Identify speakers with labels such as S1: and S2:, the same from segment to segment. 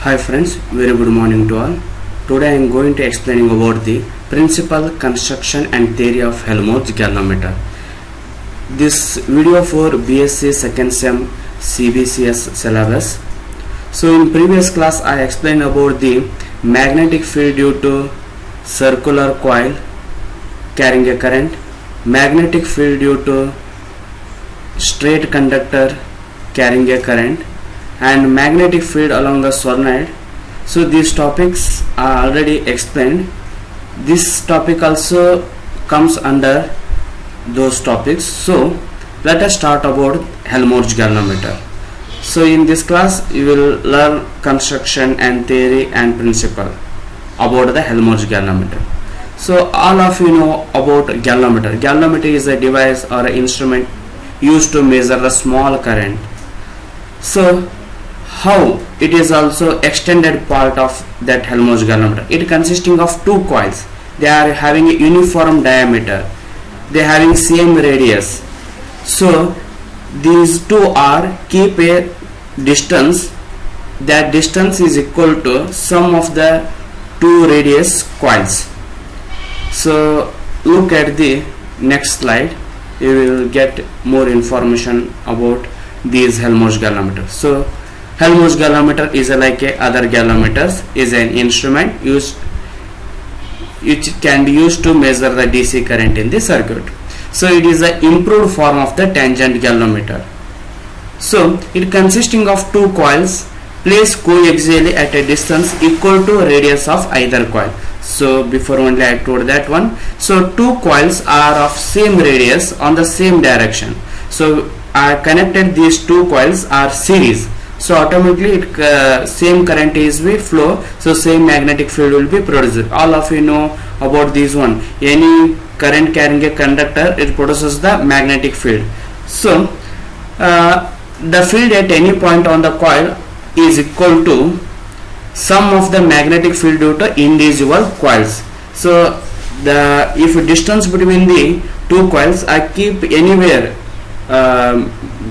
S1: Hi friends, very good morning to all. Today I am going to explaining about the principle, construction and theory of Helmholtz galvanometer. This video for BSc second sem CBCS syllabus. So in previous class I explained about the magnetic field due to circular coil carrying a current, magnetic field due to straight conductor carrying a current, and magnetic field along a solenoid. So these topics are already explained. This topic also comes under those topics. So let us start about Helmholtz galvanometer. So in this class you will learn construction and theory and principle about the Helmholtz galvanometer. So all of you know about galvanometer. Galvanometer is a device or an instrument used to measure the small current. So how it is also extended part of that Helmholtz galvanometer. It consisting of two coils. They are having a uniform diameter. They are having same radius. So these two are keep a distance. That distance is equal to sum of the two radius coils. So look at the next slide. You will get more information about these Helmholtz galvanometers. So Helmholtz galvanometer is like a other galvanometers, is an instrument used which can be used to measure the DC current in the circuit. So it is an improved form of the tangent galvanometer. So it consisting of two coils placed coaxially at a distance equal to radius of either coil. So before only I told that one. So two coils are of same radius on the same direction. So I connected these two coils are series. So automatically same current is will flow, so same magnetic field will be produced. All of you know about this one. Any current carrying a conductor, it produces the magnetic field. So the field at any point on the coil is equal to sum of the magnetic field due to individual coils. So the if distance between the two coils, I keep anywhere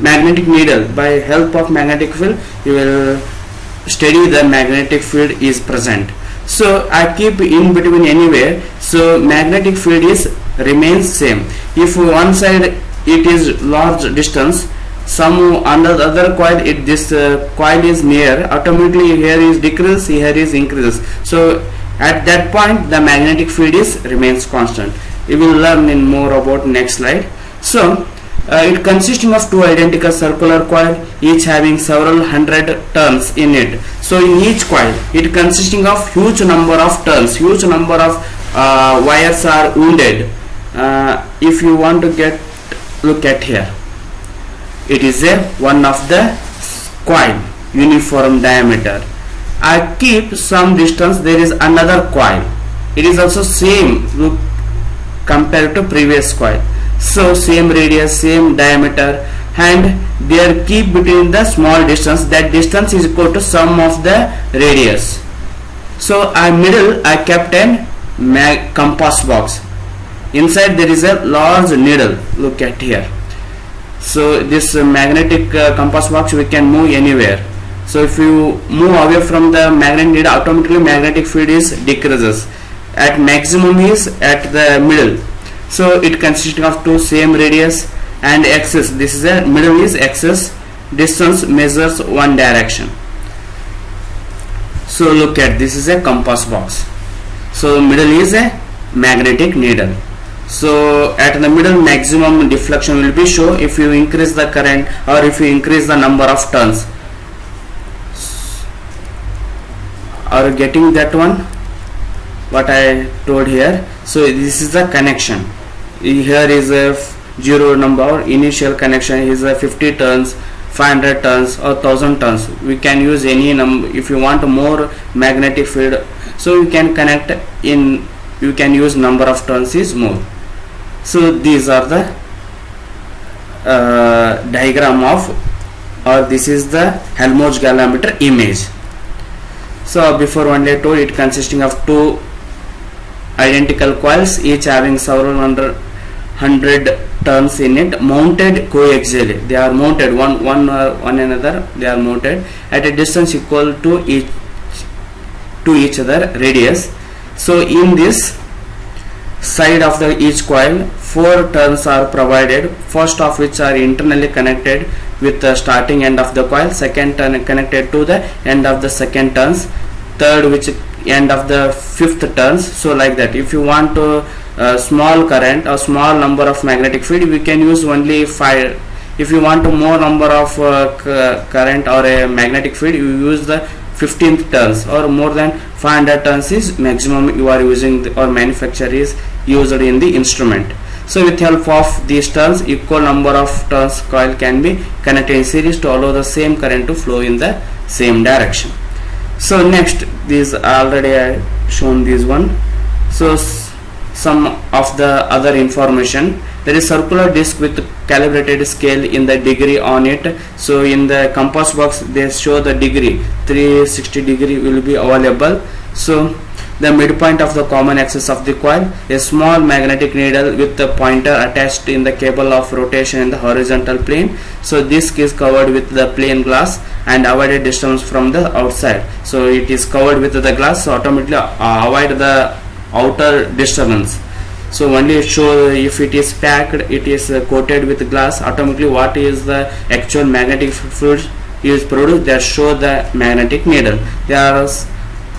S1: magnetic needle. By help of magnetic field you will study the magnetic field is present. So I keep in between anywhere, so magnetic field is remains same. If one side it is large distance, some on the other coil this coil is near, automatically here is decrease, here is increases. So at that point the magnetic field is remains constant. You will learn in more about next slide. So it consisting of two identical circular coil, each having several hundred turns in it. So in each coil it consisting of huge number of turns, huge number of wires are wounded. If you want to get look at here, it is a one of the coil uniform diameter. I keep some distance, there is another coil, it is also same look compared to previous coil. So same radius, same diameter, and there keep between the small distance, that distance is equal to sum of the radius. So middle I kept an compass box. Inside there is a large needle, look at here. So this magnetic compass box we can move anywhere. So if you move away from the magnetic needle, automatically magnetic field is decreases. At maximum is at the middle. So it consisting of two same radius and axis. This is a middle is axis, distance measures one direction. So look at this is a compass box. So middle is a magnetic needle. So at the middle maximum deflection will be show if you increase the current or if you increase the number of turns. Are you getting that one? What I told here. So this is the connection. Here is a zero number, initial connection is a 50 turns, 500 turns or 1000 turns. We can use any number. If you want more magnetic field, so you can connect in, you can use number of turns is more. So these are the diagram of, or this is the Helmholtz galvanometer image. So before one I told it consisting of two identical coils, each having several hundred turns in it, mounted coaxially. They are mounted one another. They are mounted at a distance equal to each to each other radius. So in this side of the each coil, 4 turns are provided, first of which are internally connected with the starting end of the coil, second turn connected to the end of the second turns, third which end of the fifth turns. So like that, if you want to small current or small number of magnetic field, we can use only 5. If you want to more number of current or a magnetic field, you use the 15th turns, or more than 500 turns is maximum you are using or manufacturer is used in the instrument. So with help of these turns, equal number of turns coil can be connected in series to allow the same current to flow in the same direction. So next, this already I shown this one. So some of the other information, there is circular disc with calibrated scale in the degree on it. So in the compass box they show the degree, 360 degree will be available. So the midpoint of the common axis of the coil, a small magnetic needle with the pointer attached in the cable of rotation in the horizontal plane. So this is covered with the plain glass and avoided distance from the outside. So it is covered with the glass, so automatically avoid the outer disturbance. So only show if it is packed, it is coated with glass, automatically what is the actual magnetic field is produced, that show the magnetic needle. There are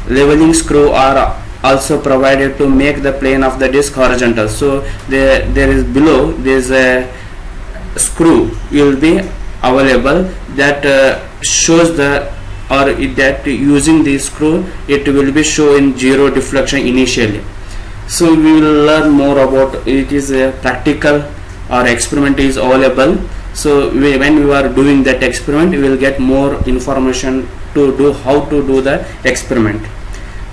S1: leveling screw are also provided to make the plane of the disc horizontal. So there is below, there is a screw will be available that shows the, or that using the screw it will be showing zero deflection initially. So we will learn more about it. Is a practical or experiment is available. So when we are doing that experiment, we will get more information to do how to do the experiment.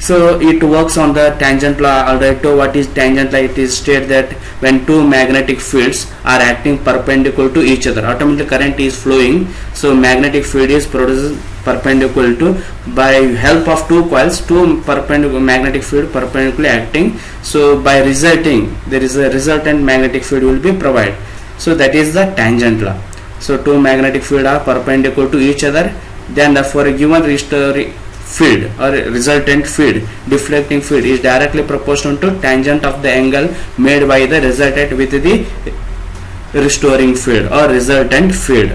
S1: So it works on the tangent law. Alright, so what is tangent law? It is state that when two magnetic fields are acting perpendicular to each other, automatically current is flowing. So magnetic field is produced perpendicular to, by help of two coils, two perpendicular magnetic field perpendicularly acting. So by resulting, there is a resultant magnetic field will be provided. So that is the tangent law. So two magnetic field are perpendicular to each other, then for a given resistor field or resultant field, deflecting field is directly proportional to tangent of the angle made by the resultant with the restoring field or resultant field.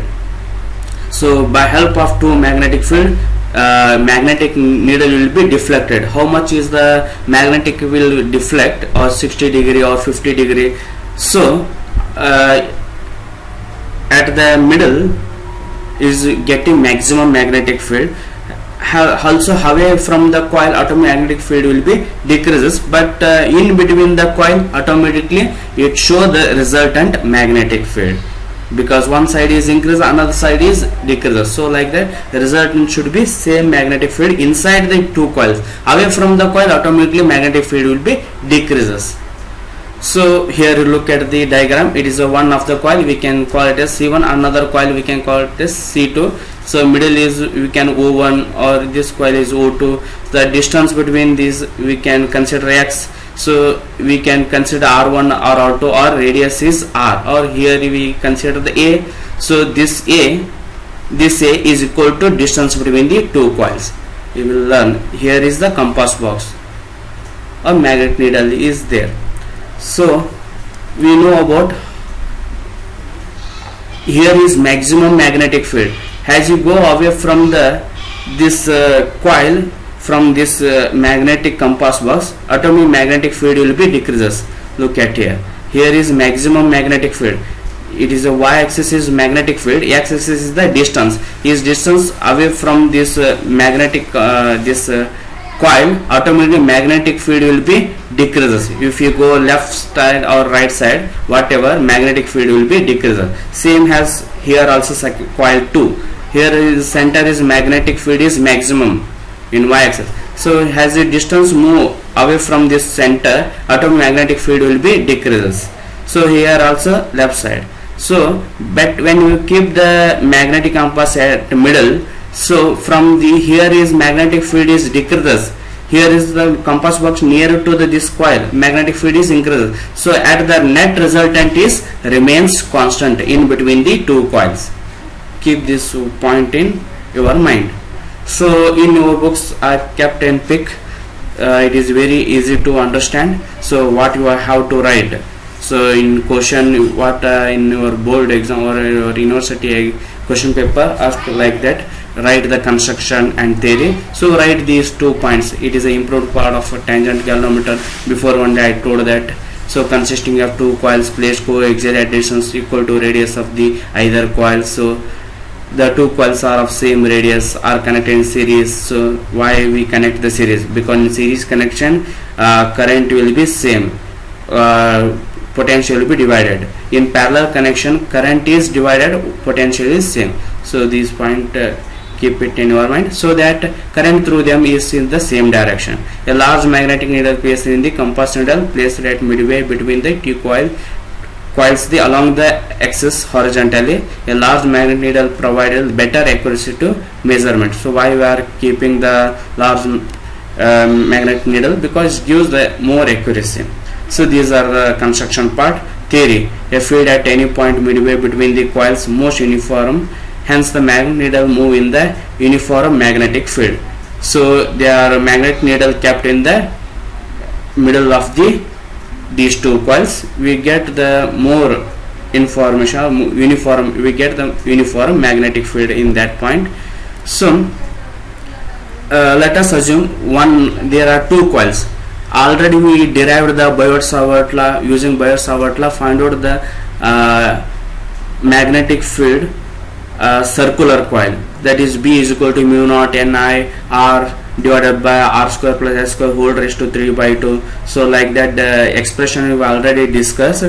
S1: So by help of two magnetic field, magnetic needle will be deflected. How much is the magnetic will deflect, or 60 degree or 50 degree. So at the middle is getting maximum magnetic field. Also away from the coil, automatic magnetic field will be decreases, but in between the coil automatically it show the resultant magnetic field, because one side is increase, another side is decreases. So like that, the resultant should be same magnetic field inside the two coils. Away from the coil, automatically magnetic field will be decreases. So here you look at the diagram. It is a one of the coil, we can call it as C1, another coil we can call it as C2. So middle is we can O1, or this coil is O2. The distance between these we can consider X. So we can consider R1 or R2, or radius is R, or here we consider the A. So this A is equal to distance between the two coils. You will learn. Here is the compass box, or magnet needle is there. So we know about, here is maximum magnetic field. As you go away from this coil, from this magnetic compass box, automatic magnetic field will be decreases. Look at here. Here is maximum magnetic field. It is a y-axis is magnetic field, x-axis is the distance. Is distance away from this magnetic coil, automatically magnetic field will be decreases. If you go left side or right side, whatever, magnetic field will be decreases. Same as here also coil 2. Here is center is magnetic field is maximum in y-axis. So as the distance move away from this center, automatic magnetic field will be decreases. So here also left side. So but when you keep the magnetic compass at middle, so from the here is magnetic field is decreases. Here is the compass box nearer to this coil, magnetic field is increases. So at the net resultant is remains constant in between the two coils. Keep this point in your mind. So in your books I kept and pick it is very easy to understand. So what you have to write, so in question, what in your board exam or your university question paper ask like that, write the construction and theory. So write these 2 points. It is an improved part of a tangent galvanometer. Before one day I told that. So consisting of 2 coils placed coaxial at distance equal to radius of the either coil. So the 2 coils are of same radius, are connected in series. So why we connect the series? Because in series connection current will be same, potential will be divided. In parallel connection current is divided, potential is same. So this point keep it in your mind, so that current through them is in the same direction. A large magnetic needle placed in the compass needle placed at midway between the two coils along the axis horizontally. A large magnetic needle provided better accuracy to measurement. So why we are keeping the large magnetic needle? Because it gives the more accuracy. So these are the construction part. Theory: a field at any point midway between the coils most uniform, hence the magnetic needle move in the uniform magnetic field. So they are magnetic needle kept in the middle of these 2 coils. We get the more information, uniform, we get the uniform magnetic field in that point. So let us assume there are 2 coils. Already we derived the Biot-Savart law. Using Biot-Savart law, find out the magnetic field circular coil, that is B is equal to mu naught Ni R divided by R square plus S square whole raised to 3 by 2. So like that the expression we already discussed.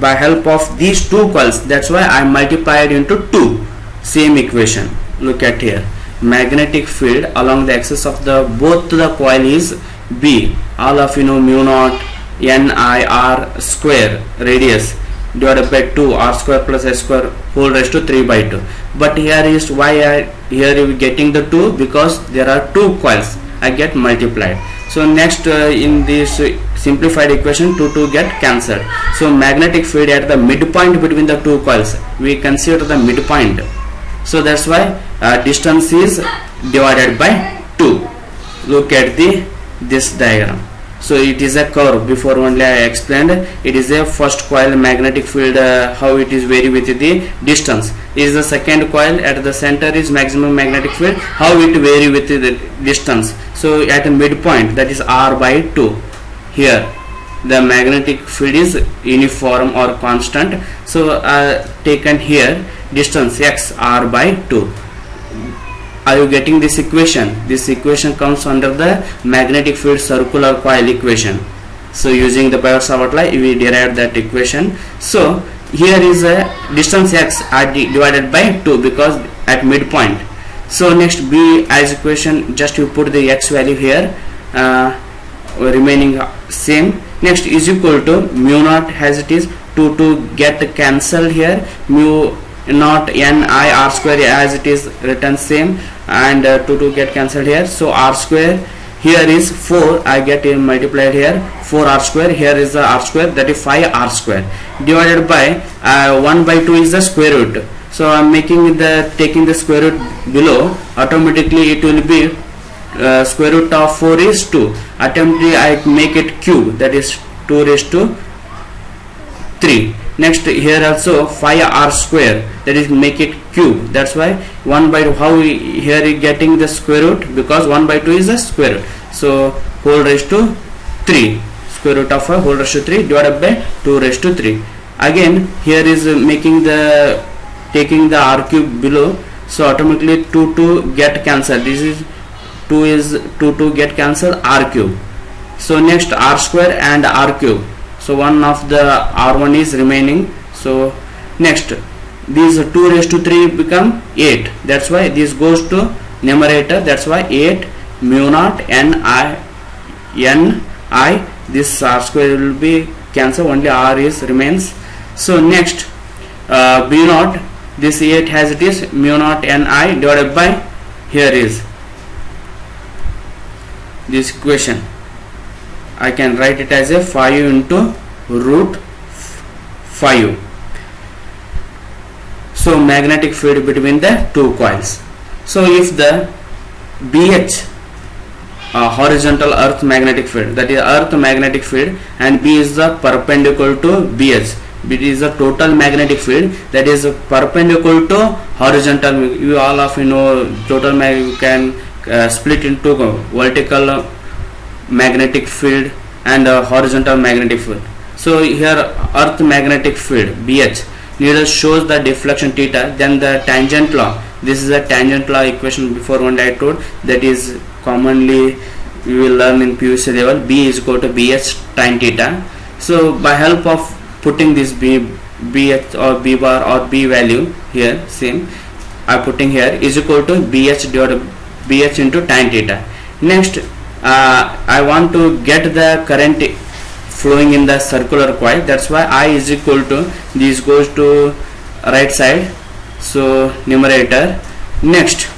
S1: By help of these 2 coils, that's why I multiplied into 2, same equation. Look at here, magnetic field along the axis of the both the coil is B. All of you know mu naught Ni R square radius divided by 2 R square plus S square whole raised to 3 by 2. But here is why here you getting the 2, because there are 2 coils, I get multiplied. So next in this simplified equation 2 get cancelled. So magnetic field at the midpoint between the 2 coils, we consider the midpoint. So that's why distance is divided by 2. Look at this diagram. So it is a curve. Before only I explained, it is a first coil magnetic field, how it is vary with the distance. Is the second coil at the center is maximum magnetic field, how it vary with the distance. So at a midpoint, that is R by 2, here the magnetic field is uniform or constant. So taken here distance x R by 2. Are you getting this equation? This equation comes under the magnetic field circular coil equation. So using the Biot-Savart law, we derived that equation. So here is a distance x divided by 2, because at midpoint. So next B as equation, just you put the x value here, remaining same. Next is equal to mu naught as it is, 2 get cancelled here, mu naught Ni R square as it is written same, and 2 get cancelled here. So R square here is 4, I get multiplied here 4 R square, here is the R square, that is 5 R square divided by 1 by 2 is the square root. So I am taking the square root below, automatically it will be square root of 4 is 2. Automatically I make it cube, that is 2 raised to 3. Next here also 5 R square, that is make it cube. That's why 1 by 2, how here is getting the square root, because 1 by 2 is the square root. So whole raised to 3, square root of 5 whole raised to 3 divided by 2 raised to 3. Again here is taking the R cube below, so automatically 2 get cancelled. This is 2 get cancelled, R cube. So next R square and R cube. So one of the R1 is remaining. So next these 2 raised to 3 become 8. That's why this goes to numerator. That's why 8 mu naught Ni. This R square will be cancelled. Only R is remains. So next B naught. This 8 as it is mu naught Ni divided by, here is this equation. I can write it as a 5 into root 5. So magnetic field between the 2 coils. So if the BH horizontal earth magnetic field, that is earth magnetic field, and B is the perpendicular to BH. It is the total magnetic field that is perpendicular to horizontal. You all of you know total you can split into vertical magnetic field and horizontal magnetic field. So here earth magnetic field BH needle shows the deflection theta, then the tangent law. This is a tangent law equation before one I told, that is commonly we will learn in PUC level. B is equal to BH tan theta. So by help of putting this BH or B bar or B value here, same I putting here, is equal to BH divided BH into tan theta. Next I want to get the current flowing in the circular coil, that's why I is equal to, this goes to right side, so numerator. Next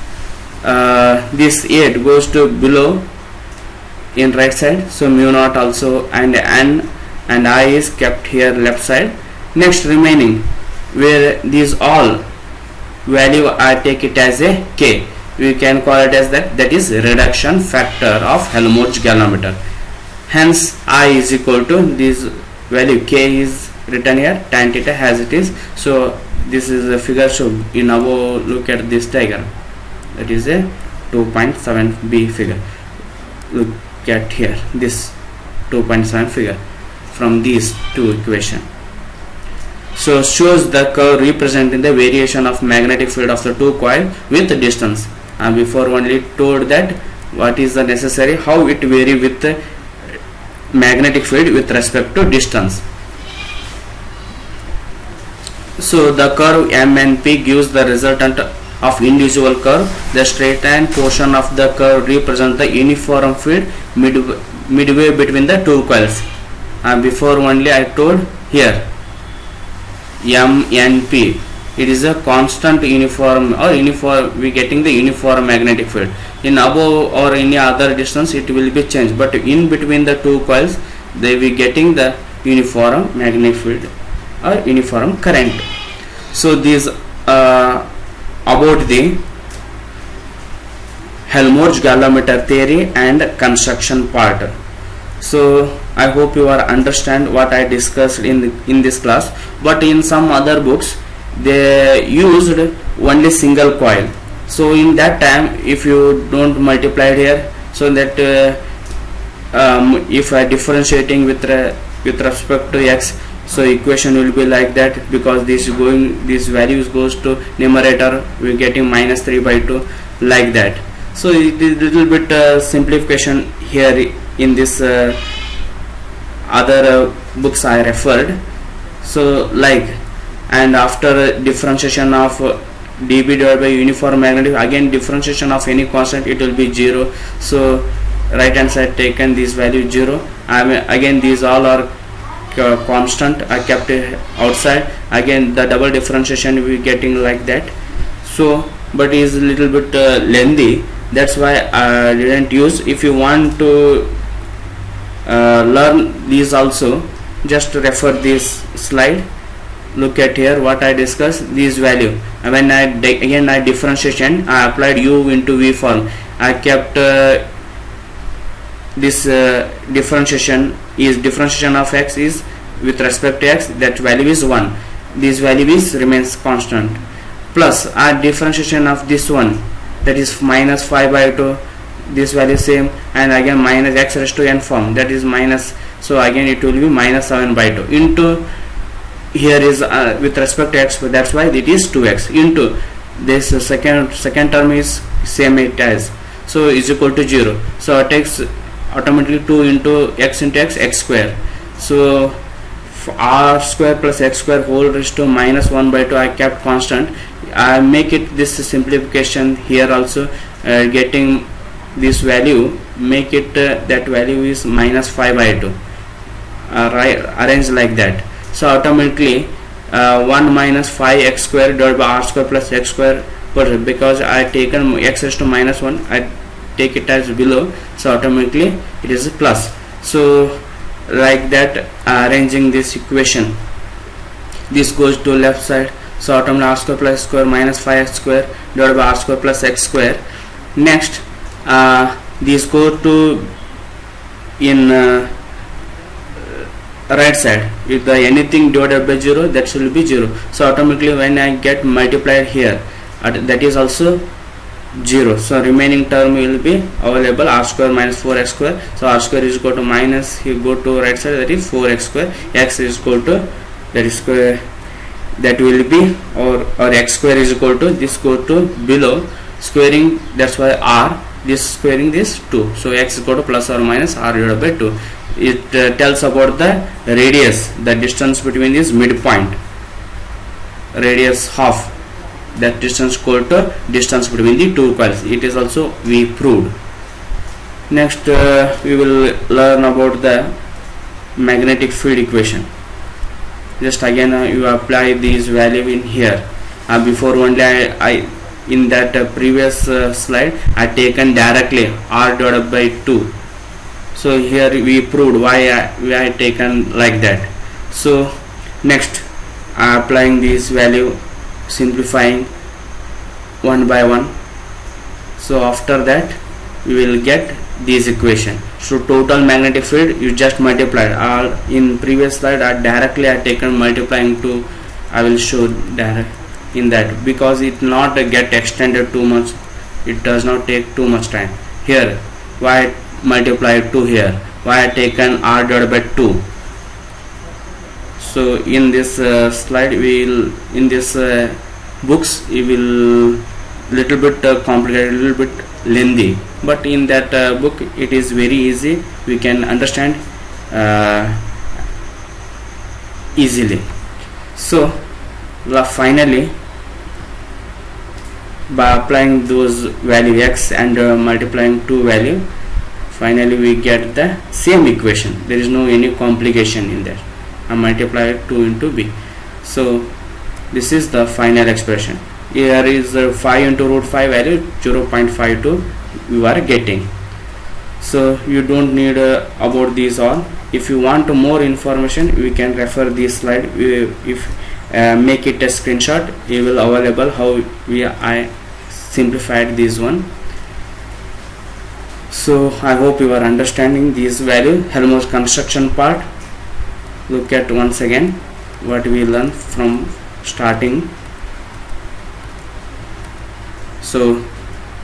S1: this 8 goes to below in right side, so mu naught also, and N and I is kept here left side. Next remaining, where these all value I take it as a K, we can call it as that is reduction factor of Helmholtz galvanometer. Hence I is equal to this value K is written here, tan theta as it is. So this is a figure. So you now look at this diagram, that is a 2.7b figure. Look at here, this 2.7 figure from these two equation. So shows the curve representing the variation of magnetic field of the two coil with distance. And before only told that what is the necessary, how it vary with the magnetic field with respect to distance. So the curve M and P gives the resultant of individual curve. The straight-line portion of the curve represents the uniform field midway between the two coils. And before only I told here M and P, it is a constant uniform or uniform, we getting the uniform magnetic field. In above or any other distance it will be changed, but in between the two coils they will getting the uniform magnetic field or uniform current. So these about the Helmholtz galvanometer theory and construction part. So I hope you are understand what I discussed in this class, but in some other books they used only single coil. So in that time, if you don't multiply it here, so that if I differentiating with respect to x, so equation will be like that, because this values goes to numerator, we getting -3/2 like that. So it is little bit simplification here in this other books I referred. So like, and after differentiation of dB divided by uniform magnetic, again differentiation of any constant, it will be 0. So right hand side taken this value 0. Again these all are constant, I kept it outside. Again the double differentiation we getting like that. So but is a little bit lengthy, that's why I didn't use. If you want to learn these also, just refer this slide. Look at here what I discussed, this value, and when I differentiation, I applied u into v form. I kept this differentiation of x is with respect to x, that value is 1, this value is remains constant, plus differentiation of this one, that is -5/2, this value same, and again minus x raised to n form, that is minus, so again it will be -7/2 into here is with respect to x, that's why it is 2x into this second term is same it as, so is equal to 0. So it takes automatically 2 into x square. So r square plus x square whole raised to -1/2 I kept constant. I make it this simplification here also, getting this value, make it that value is -5/2, right, arrange like that. So automatically 1 minus 5x square divided by r square plus x square, but because I taken x raised to -1, I take it as below, so automatically it is a plus. So like that, arranging this equation, this goes to left side, so automatically r square plus x square minus 5x square divided by r square plus x square. Next These go to in right side. If the anything divided by 0, that should be 0. So automatically when I get multiplied here, that is also 0. So remaining term will be available r square minus 4x square. So r square is equal to minus, you go to right side, that is 4x square. X is equal to, that is square, that will be, or x square is equal to, this go to below squaring, that's why r, this squaring this 2. So x is equal to plus or minus r divided by 2. It tells about the radius, the distance between this midpoint, radius half, that distance equal to distance between the two coils. It is also we proved. Next we will learn about the magnetic field equation. Just again you apply these value in here. Before only I in that previous slide I taken directly r divided by 2. So here we proved why I taken like that. So next applying this value, simplifying one by one. So after that we will get this equation. So total magnetic field you just multiplied. In previous slide I directly taken multiplying to, I will show direct in that, because it not get extended too much, it does not take too much time. Here why multiply 2 here, why I taken r divided by 2. So in this slide we will, in this books it will little bit complicated, little bit lengthy, but in that book it is very easy, we can understand easily. So finally by applying those value x and multiplying 2 value, finally we get the same equation. There is no any complication in there. I multiply 2 into b. So this is the final expression. Here is 5 into root 5 value 0.52 you are getting. So you don't need about these all. If you want more information we can refer this slide. If make it a screenshot, you will available how I simplified this one. So I hope you are understanding this value. Helmholtz construction part, look at once again what we learned from starting. So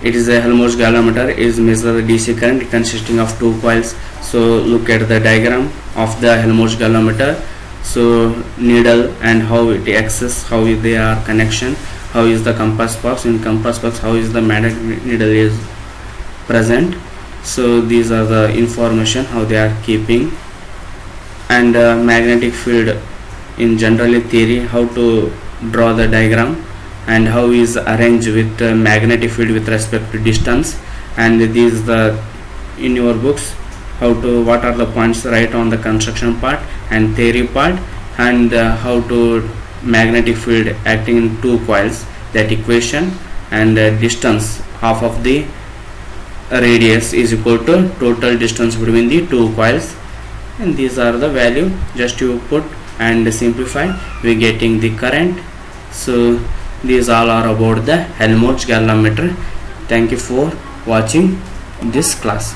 S1: it is a Helmholtz galvanometer, is measure the DC current consisting of 2 coils. So look at the diagram of the Helmholtz galvanometer. So needle and how it access, how they are connection, how is the compass box, in compass box how is the magnetic needle is present. So these are the information how they are keeping, and magnetic field in generally theory, how to draw the diagram and how is arranged with magnetic field with respect to distance. And these the in your books how to, what are the points right on the construction part and theory part, and how to magnetic field acting in 2 coils, that equation, and distance half of the radius is equal to total distance between the 2 coils. And these are the value, just you put and simplify, we getting the current. So these all are about the Helmholtz galvanometer. Thank you for watching this class.